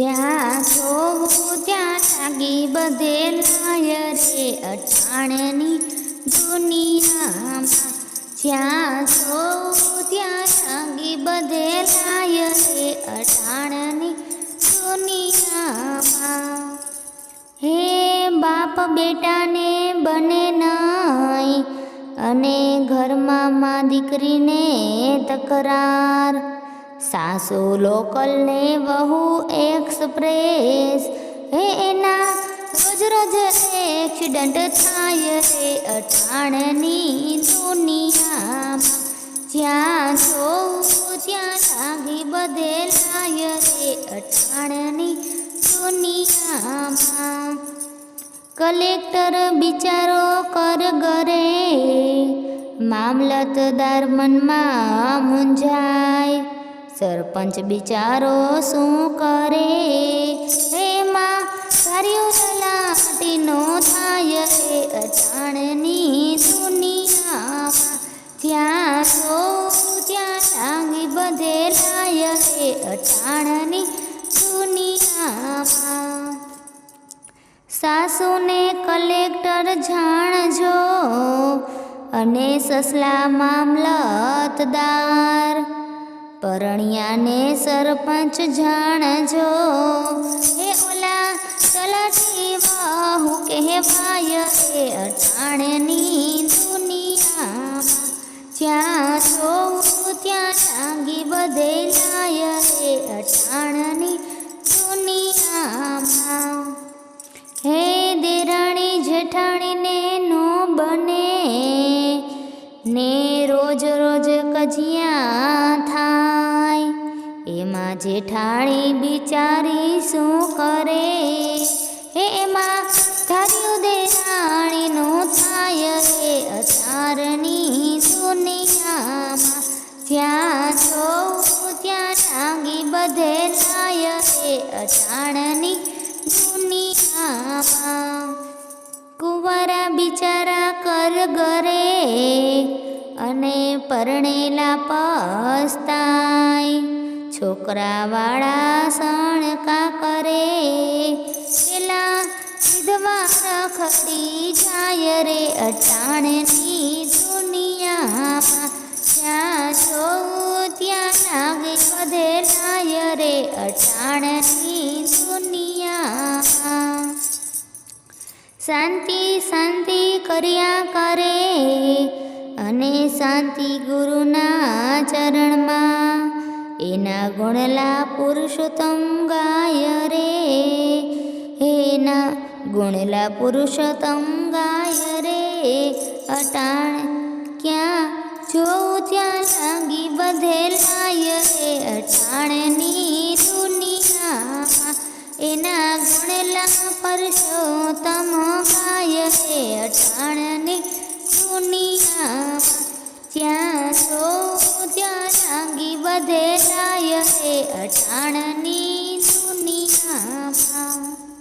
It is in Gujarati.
જ્યાં જોવું ત્યાં લાગી બધે લાય રે અટાણની દુનિયામાં, જ્યાં જોવું ત્યાં લાગી બધે લાય રે અટાણની દુનિયામાં. હે બાપ બેટાને બને નહીં અને ઘરમાં માં દીકરીને તકરાર, સાસુ લોકલ ને વહુ એક્સપ્રેસ, હે એના રોજ રોજ એક્સિડન્ટ થાય રે અટાણની દુનિયામાં, જ્યાં જોવું ત્યાં લાગી બધે લાય રે અટાણની દુનિયામાં. કલેક્ટર બિચારો કર ઘરે, મામલતદાર મનમાં મૂંઝાય, સરપંચ બિચારો શું કરે, એમાં કાર્યો તલાટીનો થાય રે અટાણની દુનિયામાં, જ્યાં જોવું ત્યાં લાગી બધે લાય રે અટાણની દુનિયામાં. સાસુને કલેક્ટર જાણજો અને સસલા મામલતદાર, પરણિયાને સરપંચ જાણજો, હે ઓલા તલાટી વહુ કહેવાય રે અટાણની દુનિયામાં, જ્યાં જોવું ત્યાં લાગી બધે લાય રે અટાણની દુનિયામાં. હે દેરાણી જેઠાણીને નો બને ને રોજ રોજ કજિયા થાય, એમાં જેઠાણી બિચારી શું કરે, હે એમાં ધાર્યું દેરાણીનું થાય રે અટાણની દુનિયામાં, જ્યાં જોવું ત્યાં લાગી બધે લાય રે અટાણની દુનિયામાં. કુંવારા બિચારા કર ઘરે અને પરણેલા પસ્તાય, છોકરાવાળા સણકા કરે, પેલા વિધવા રખડી જાય રે અટાણની દુનિયામાં, જ્યાં જોવું ત્યાં લાગે બધે લાય રે અટાણની દુનિયામાં. શાંતિ શાંતિ કર્યા કરે અને શાંતિ ગુરુના ચરણમાં, એના ગુણલા પુરુષોત્તમ ગાય રે, એના ગુણલા પુરુષોત્તમ ગાય રે અટાણ, ક્યાં જોવું ત્યાં લાગી બધે લાય રે અટાણની દુનિયામાં, એના ગુણલા પુરુષોત્તમ ગાય રે અટાણ